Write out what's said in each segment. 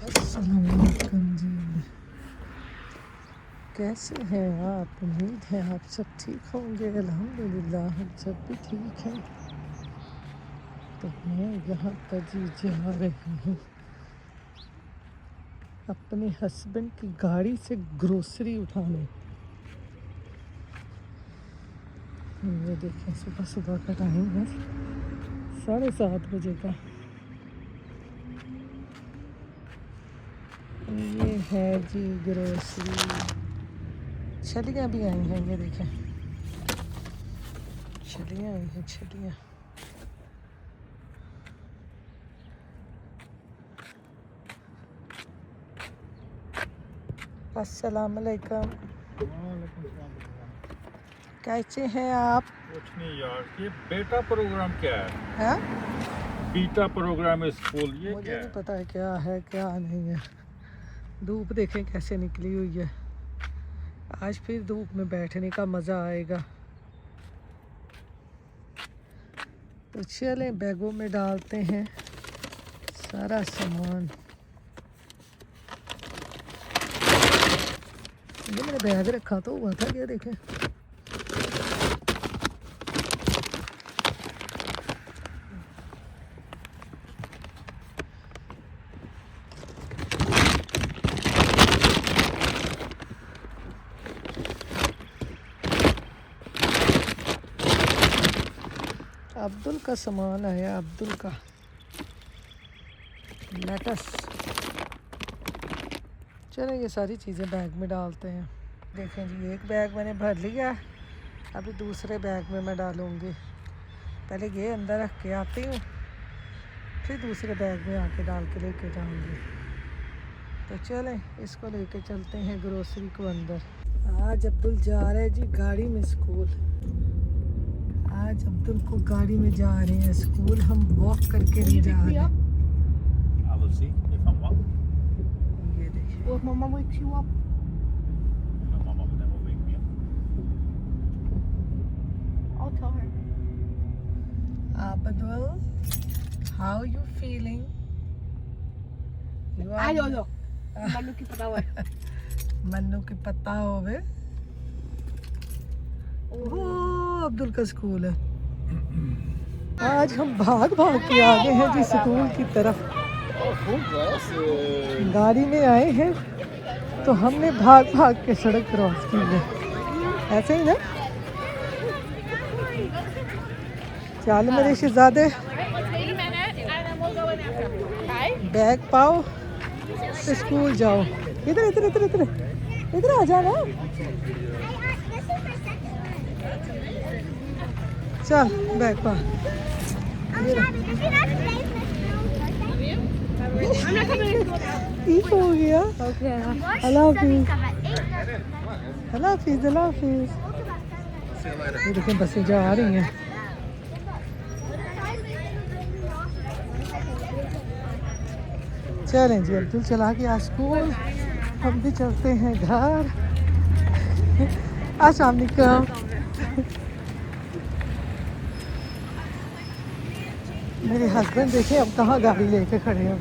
अस्सलाम वालेकुम जी, कैसे हैं आप? उम्मीद है आप सब ठीक होंगे। अल्हम्दुलिल्लाह हम सब भी ठीक हैं। तो मैं यहाँ पर जी जा रही हूँ अपने हस्बैंड की गाड़ी से ग्रोसरी उठाने। ये देखें, सुबह सुबह का टाइम है, 7:30 का। ये है जी ग्रोसरी। छलियाँ भी आई हैं, ये देखें, छलियाँ आई हैं, छलियाँ। अस्सलाम वालेकुम। कैसे हैं आप? कुछ नहीं यार, ये बेटा प्रोग्राम क्या है? हाँ, बीटा प्रोग्राम स्कूल, ये मुझे क्या नहीं है? पता है क्या है क्या नहीं है। धूप देखें कैसे निकली हुई है। आज फिर धूप में बैठने का मज़ा आएगा। तो चलें बैगों में डालते हैं सारा सामान। ये मैंने बैग रखा तो हुआ था, क्या देखें। अब्दुल का सामान आया, अब्दुल का लेटस। चलें ये सारी चीज़ें बैग में डालते हैं। देखें जी, एक बैग मैंने भर लिया, अभी दूसरे बैग में मैं डालूँगी। पहले ये अंदर रख के आती हूँ, फिर दूसरे बैग में आके डाल के लेके जाऊँगी। तो चलें इसको लेके चलते हैं ग्रोसरी को अंदर। आज अब्दुल जा रहे हैं जी गाड़ी में स्कूल। आज अब्दुल को गाड़ी में जा रहे हैं स्कूल, हम वॉक करके नहीं जा रहे। I will see if I'm up. ये देखिए, Or if my mum wakes you up. No, my mum will never wake me up. I'll tell her. Abdul, how you feeling? You I don't know. Manu की पता हुआ है. मन्नू की पता होवे। वो अब्दुल का स्कूल है। आज हम भाग भाग के आ गए हैं जी स्कूल की तरफ। गाड़ी में आए हैं तो हमने भाग भाग के सड़क क्रॉस की है, ऐसे ही ना। चल मेरे शहजादे, बैग पाओ तो स्कूल जाओ। इधर इधर इधर इधर इधर आ जाना। चल बैग पा। ठीक हो गया। अल्लाह हाफिज, अल्लाह हाफिज, अल्लाह हाफिज। ये देखें बसें जा रही हैं। चलें जी, अब्दुल चला गया स्कूल, हम भी चलते हैं घर। अस्सलाम वालेकुम। मेरे हस्बैंड देखे अब कहाँ गाड़ी लेके खड़े हैं। अब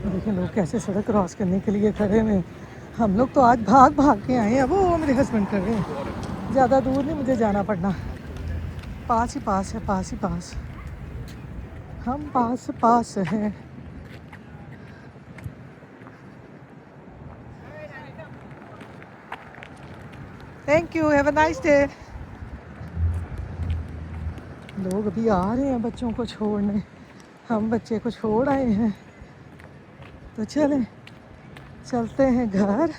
देखें लोग कैसे सड़क क्रॉस करने के लिए खड़े हैं। हम लोग तो आज भाग भाग के आए हैं। अब वो मेरे हस्बैंड कर रहे हैं। ज़्यादा दूर नहीं मुझे जाना पड़ना, पास ही पास है, पास ही पास। हम पास पास हैं। Thank you, have a nice day. लोग अभी आ रहे हैं बच्चों को छोड़ने, हम बच्चे को छोड़ आए हैं। तो चलें चलते हैं घर,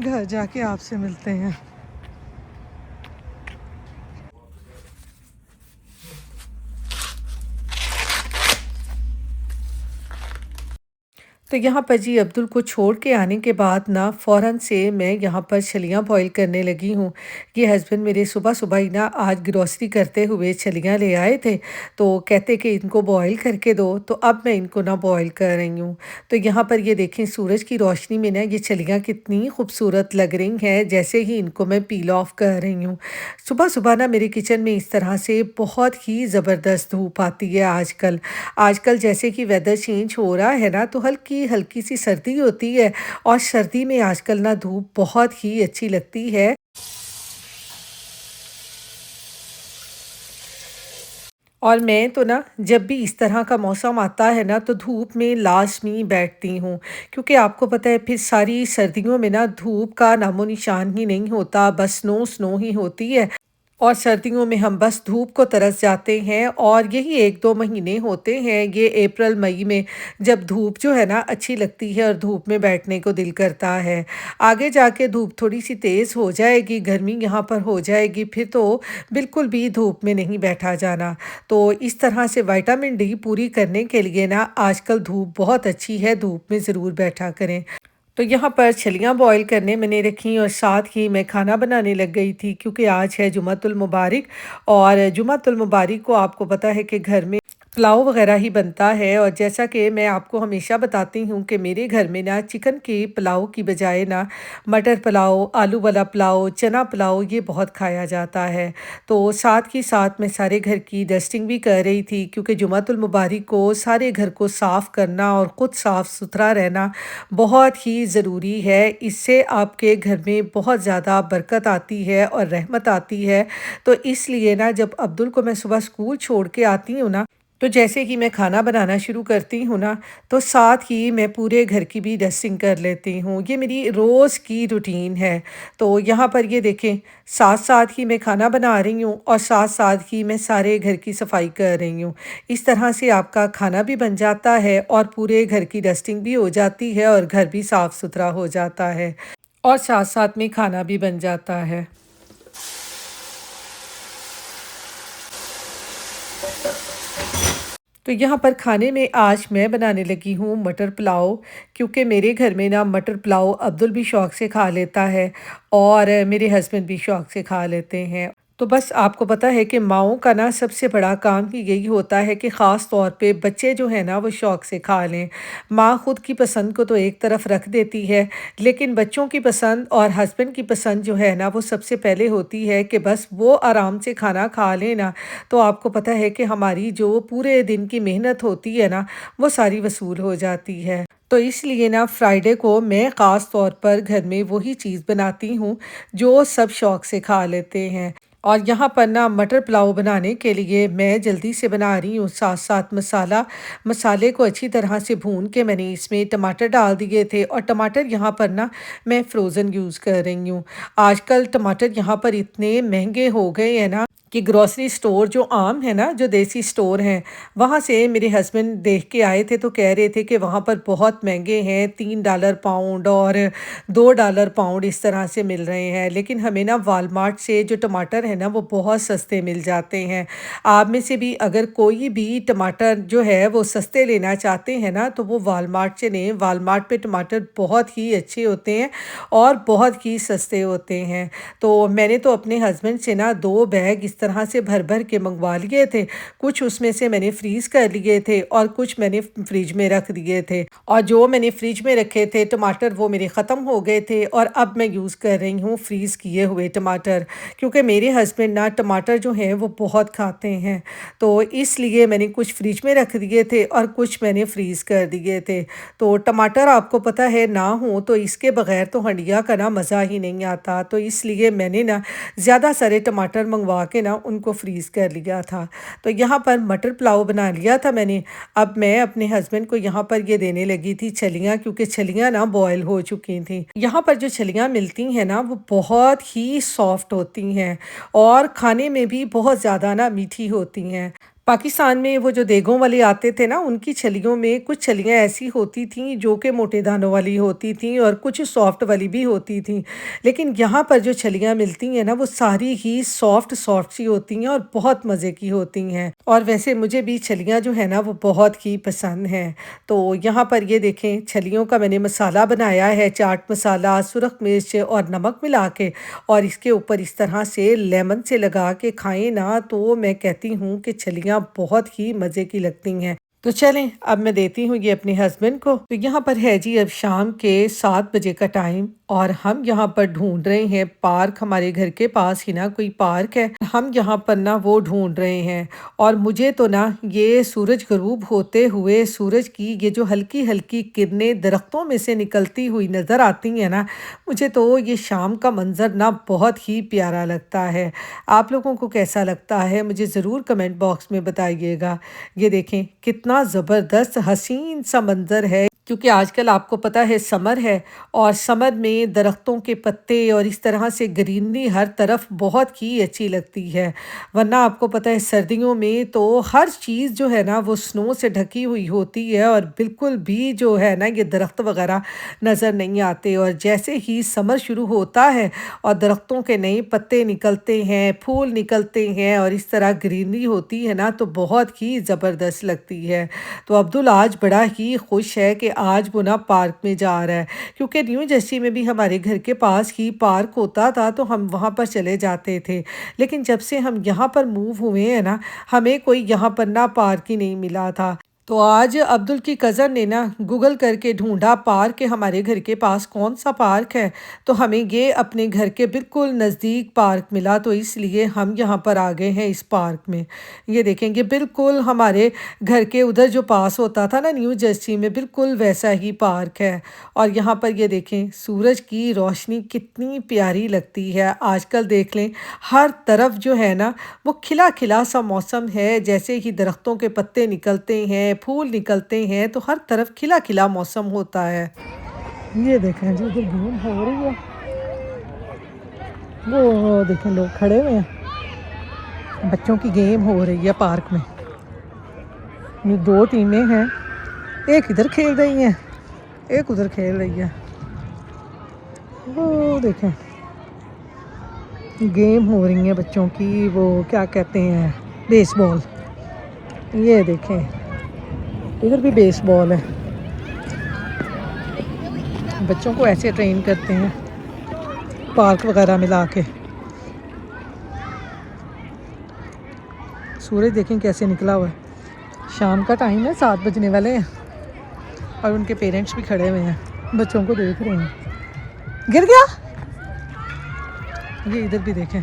घर जाके आपसे मिलते हैं। तो यहाँ पर जी अब्दुल को छोड़ के आने के बाद ना फ़ौरन से मैं यहाँ पर छलियाँ बॉईल करने लगी हूँ। ये हस्बैंड मेरे सुबह-सुबह ही ना आज ग्रोसरी करते हुए छलियाँ ले आए थे, तो कहते कि इनको बॉईल करके दो, तो अब मैं इनको ना बॉईल कर रही हूँ। तो यहाँ पर ये देखें सूरज की रोशनी में ना ये छलियाँ कितनी खूबसूरत लग रही हैं, जैसे ही इनको मैं पील ऑफ कर रही हूँ। सुबह-सुबह ना मेरे किचन में इस तरह से बहुत ही ज़बरदस्त धूप आती है आजकल। आजकल जैसे कि वेदर चेंज हो रहा है ना, तो हल्की सी सर्दी होती है और सर्दी में आजकल ना धूप बहुत ही अच्छी लगती है। और मैं तो ना जब भी इस तरह का मौसम आता है ना तो धूप में लाज़मी बैठती हूँ, क्योंकि आपको पता है फिर सारी सर्दियों में ना धूप का नामो निशान ही नहीं होता, बस स्नो स्नो ही होती है। और सर्दियों में हम बस धूप को तरस जाते हैं और यही 1-2 महीने होते हैं ये अप्रैल मई में, जब धूप जो है ना अच्छी लगती है और धूप में बैठने को दिल करता है। आगे जाके धूप थोड़ी-सी तेज़ हो जाएगी, गर्मी यहाँ पर हो जाएगी, फिर तो बिल्कुल भी धूप में नहीं बैठा जाना। तो इस तरह से विटामिन डी पूरी करने के लिए ना आजकल धूप बहुत अच्छी है, धूप में ज़रूर बैठा करें। तो यहाँ पर छलियाँ बॉईल करने मैंने रखी और साथ ही मैं खाना बनाने लग गई थी, क्योंकि आज है जुमातुल मुबारक और जुमातुल मुबारक को आपको पता है कि घर में पुलाव वगैरह ही बनता है। और जैसा कि मैं आपको हमेशा बताती हूँ कि मेरे घर में ना चिकन के पुलाव की बजाय ना मटर पुलाव, आलू वाला पुलाव, चना पुलाव ये बहुत खाया जाता है। तो साथ ही साथ मैं सारे घर की डस्टिंग भी कर रही थी, क्योंकि जुमातुल मुबारक को सारे घर को साफ़ करना और ख़ुद साफ़ सुथरा रहना बहुत ही ज़रूरी है। इससे आपके घर में बहुत ज़्यादा बरकत आती है और रहमत आती है। तो इसलिए ना जब अब्दुल को मैं सुबह स्कूल छोड़ के आती हूँ ना, तो जैसे ही मैं खाना बनाना शुरू करती हूँ ना, तो साथ ही मैं पूरे घर की भी डस्टिंग कर लेती हूँ। ये मेरी रोज़ की रूटीन है। तो यहाँ पर ये देखें, साथ-साथ ही मैं खाना बना रही हूँ और साथ-साथ ही मैं सारे घर की सफाई कर रही हूँ। इस तरह से आपका खाना भी बन जाता है और पूरे घर की डस्टिंग भी हो जाती है और घर भी साफ़-सुथरा हो जाता है और साथ-साथ में खाना भी बन जाता है। तो यहाँ पर खाने में आज मैं बनाने लगी हूँ मटर पुलाव, क्योंकि मेरे घर में ना मटर पुलाव अब्दुल भी शौक़ से खा लेता है और मेरे हस्बैंड भी शौक़ से खा लेते हैं। तो बस आपको पता है कि माँओं का ना सबसे बड़ा काम ही यही होता है कि ख़ास तौर पे बच्चे जो हैं ना वो शौक़ से खा लें। माँ खुद की पसंद को तो एक तरफ रख देती है, लेकिन बच्चों की पसंद और हस्बैंड की पसंद जो है ना वो सबसे पहले होती है कि बस वो आराम से खाना खा लें ना, तो आपको पता है कि हमारी जो पूरे दिन की मेहनत होती है ना वो सारी वसूल हो जाती है। तो इसलिए ना फ्राइडे को मैं ख़ास तौर पर घर में वही चीज़ बनाती हूँ जो सब शौक़ से खा लेते हैं। और यहाँ पर ना मटर पुलाव बनाने के लिए मैं जल्दी से बना रही हूँ, साथ-साथ मसाले को अच्छी तरह से भून के मैंने इसमें टमाटर डाल दिए थे और टमाटर यहाँ पर ना मैं फ़्रोज़न यूज़ कर रही हूँ। आजकल टमाटर यहाँ पर इतने महँगे हो गए हैं ना कि ग्रोसरी स्टोर जो आम है ना, जो देसी स्टोर हैं, वहाँ से मेरे हस्बैंड देख के आए थे, तो कह रहे थे कि वहाँ पर बहुत महँगे हैं, $3 पाउंड और $2 पाउंड इस तरह से मिल रहे हैं। लेकिन हमें ना वालमार्ट से जो टमाटर है ना वो बहुत सस्ते मिल जाते हैं। आप में से भी अगर कोई भी टमाटर जो है वो सस्ते लेना चाहते हैं ना, तो वो वालमार्ट से लें। वालमार्ट पे टमाटर बहुत ही अच्छे होते हैं और बहुत ही सस्ते होते हैं। तो मैंने तो अपने हस्बैंड से ना 2 बैग इस तरह से भर-भर के मंगवा लिए थे। कुछ उसमें से मैंने फ्रीज़ कर लिए थे और कुछ मैंने फ्रिज में रख दिए थे। और जो मैंने फ्रिज में रखे थे टमाटर वो मेरे ख़त्म हो गए थे और अब मैं यूज़ कर रही हूँ फ्रीज़ किए हुए टमाटर, क्योंकि मेरे हस्बैंड ना टमाटर जो हैं वो बहुत खाते हैं। तो इसलिए मैंने कुछ फ्रिज में रख दिए थे और कुछ मैंने फ्रीज़ कर दिए थे। तो टमाटर आपको पता है ना हो तो इसके बग़ैर तो हंडिया का ना मज़ा ही नहीं आता। तो इसलिए मैंने ना ज़्यादा सारे टमाटर मंगवा के ना उनको फ्रीज़ कर लिया था। तो यहाँ पर मटर पुलाव बना लिया था मैंने। अब मैं अपने हस्बैंड को यहाँ पर ये देने लगी थी छलियाँ, क्योंकि छलियाँ ना बॉयल हो चुकी थी। यहाँ पर जो छलियाँ मिलती हैं ना वो बहुत ही सॉफ्ट होती हैं और खाने में भी बहुत ज़्यादा ना मीठी होती हैं। पाकिस्तान में वो जो देगों वाले आते थे ना, उनकी छलियों में कुछ छलियाँ ऐसी होती थीं जो कि मोटे दानों वाली होती थीं और कुछ सॉफ्ट वाली भी होती थीं। लेकिन यहाँ पर जो छलियाँ मिलती हैं ना, वो सारी ही सॉफ्ट सॉफ्ट सी होती हैं और बहुत मज़े की होती हैं। और वैसे मुझे भी छलियाँ जो है ना, वो बहुत ही पसंद हैं। तो यहाँ पर ये देखें, छलियों का मैंने मसाला बनाया है, चाट मसाला, सुरख मिर्च और नमक मिला के, और इसके ऊपर इस तरह से लेमन से लगा के खाएं ना, तो मैं कहती हूँ कि छलियाँ बहुत ही मज़े की लगती हैं। तो चलें, अब मैं देती हूँ ये अपने हस्बैंड को। तो यहाँ पर है जी अब शाम के 7 बजे का टाइम, और हम यहाँ पर ढूंढ रहे हैं पार्क। हमारे घर के पास ही ना कोई पार्क है, हम यहाँ पर ना वो ढूंढ रहे हैं। और मुझे तो ना ये सूरज गरूब होते हुए सूरज की ये जो हल्की हल्की किरणें दरख्तों में से निकलती हुई नज़र आती हैं ना, मुझे तो ये शाम का मंज़र ना बहुत ही प्यारा लगता है। आप लोगों को कैसा लगता है मुझे ज़रूर कमेंट बॉक्स में बताइएगा। ये देखें कितना ज़बरदस्त हसीन सा मंज़र है, क्योंकि आजकल आपको पता है समर है, और समर में दरख्तों के पत्ते और इस तरह से ग्रीनरी हर तरफ बहुत ही अच्छी लगती है। वरना आपको पता है सर्दियों में तो हर चीज़ जो है ना वो स्नो से ढकी हुई होती है, और बिल्कुल भी जो है ना ये दरख्त वगैरह नज़र नहीं आते। और जैसे ही समर शुरू होता है और दरख्तों के नए पत्ते निकलते हैं, फूल निकलते हैं, और इस तरह ग्रीनरी होती है ना, तो बहुत ही ज़बरदस्त लगती है। तो अब्दुल आज बड़ा ही खुश है कि आज वो ना पार्क में जा रहा है, क्योंकि न्यू जर्सी में भी हमारे घर के पास ही पार्क होता था, तो हम वहाँ पर चले जाते थे। लेकिन जब से हम यहाँ पर मूव हुए हैं ना, हमें कोई यहाँ पर ना पार्क ही नहीं मिला था। तो आज अब्दुल की कज़न ने ना गूगल करके ढूंढा पार्क के हमारे घर के पास कौन सा पार्क है, तो हमें ये अपने घर के बिल्कुल नज़दीक पार्क मिला, तो इसलिए हम यहाँ पर आ गए हैं इस पार्क में। ये देखेंगे बिल्कुल हमारे घर के उधर जो पास होता था ना न्यू जर्सी में, बिल्कुल वैसा ही पार्क है। और यहाँ पर ये देखें सूरज की रोशनी कितनी प्यारी लगती है। आजकल देख लें हर तरफ जो है ना वो खिला खिला सा मौसम है, जैसे ही दरख्तों के पत्ते निकलते हैं, फूल निकलते हैं, तो हर तरफ खिला खिला मौसम होता है। ये देखें जी उधर घूम हो रही है, वो देखें लोग खड़े हुए हैं, बच्चों की गेम हो रही है पार्क में। ये 2 टीमें हैं, एक इधर खेल रही है, एक उधर खेल रही है। वो देखें गेम हो रही है बच्चों की, वो क्या कहते हैं बेसबॉल। ये देखें इधर भी बेसबॉल है, बच्चों को ऐसे ट्रेन करते हैं पार्क वगैरह में ला के। सूरज देखें कैसे निकला हुआ है, शाम का टाइम है, 7 बजने वाले हैं, और उनके पेरेंट्स भी खड़े हुए हैं, बच्चों को देख रहे हैं। गिर गया, ये इधर भी देखें।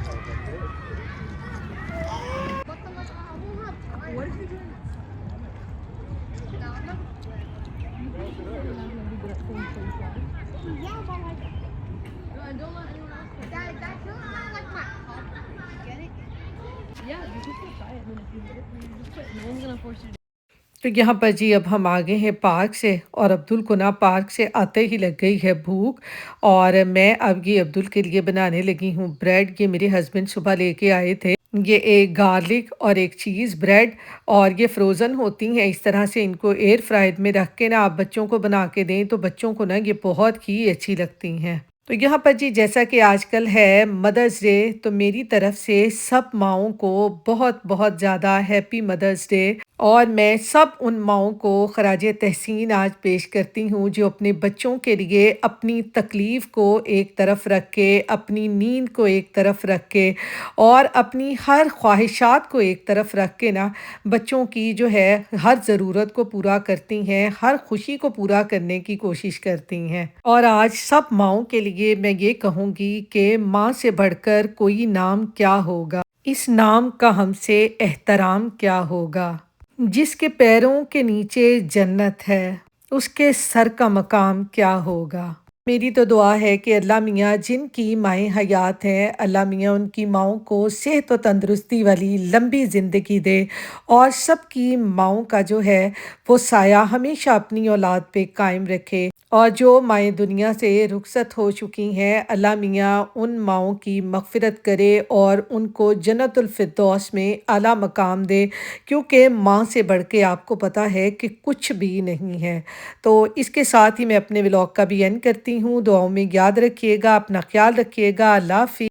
तो यहाँ पर जी अब हम आ गए हैं पार्क से, और अब्दुल को ना पार्क से आते ही लग गई है भूख, और मैं अब ये अब्दुल के लिए बनाने लगी हूँ ब्रेड। ये मेरे हस्बैंड सुबह लेके आए थे, ये एक गार्लिक और एक चीज़ ब्रेड, और ये फ्रोज़न होती हैं। इस तरह से इनको एयर फ्राइड में रख के ना आप बच्चों को बना के दें, तो बच्चों को ना ये बहुत ही अच्छी लगती हैं। तो यहाँ पर जी जैसा कि आजकल है मदर्स डे, तो मेरी तरफ से सब माओं को बहुत बहुत ज़्यादा हैप्पी मदर्स डे, और मैं सब उन माओं को खराजे तहसीन आज पेश करती हूँ जो अपने बच्चों के लिए अपनी तकलीफ़ को एक तरफ रख के, अपनी नींद को एक तरफ रख के, और अपनी हर ख्वाहिशात को एक तरफ रख के ना बच्चों की जो है हर ज़रूरत को पूरा करती हैं, हर खुशी को पूरा करने की कोशिश करती हैं। और आज सब माओं के लिए मैं ये कहूँगी कि माँ से बढ़कर कोई नाम क्या होगा, इस नाम का हमसे एहतराम क्या होगा। जिसके पैरों के नीचे जन्नत है, उसके सर का मकाम क्या होगा। मेरी तो दुआ है कि अल्लाह मियाँ जिनकी माएँ हयात हैं, अल्लाह मियाँ उनकी माओं को सेहत व तंदुरुस्ती वाली लंबी ज़िंदगी दे, और सबकी माओं का जो है वो साया हमेशा अपनी औलाद पे कायम रखे। और जो माएँ दुनिया से रुखसत हो चुकी हैं, अल्लाह मियाँ उन माँओं की मग़फ़िरत करे और उनको जन्नतुल फ़िरदौस में आला मकाम दे, क्योंकि माँ से बढ़ के आपको पता है कि कुछ भी नहीं है। तो इसके साथ ही मैं अपने व्लॉग का भी एंड करती हूँ। दुआओं में याद रखिएगा, अपना ख़्याल रखिएगा। अल्लाह हाफ़िज़।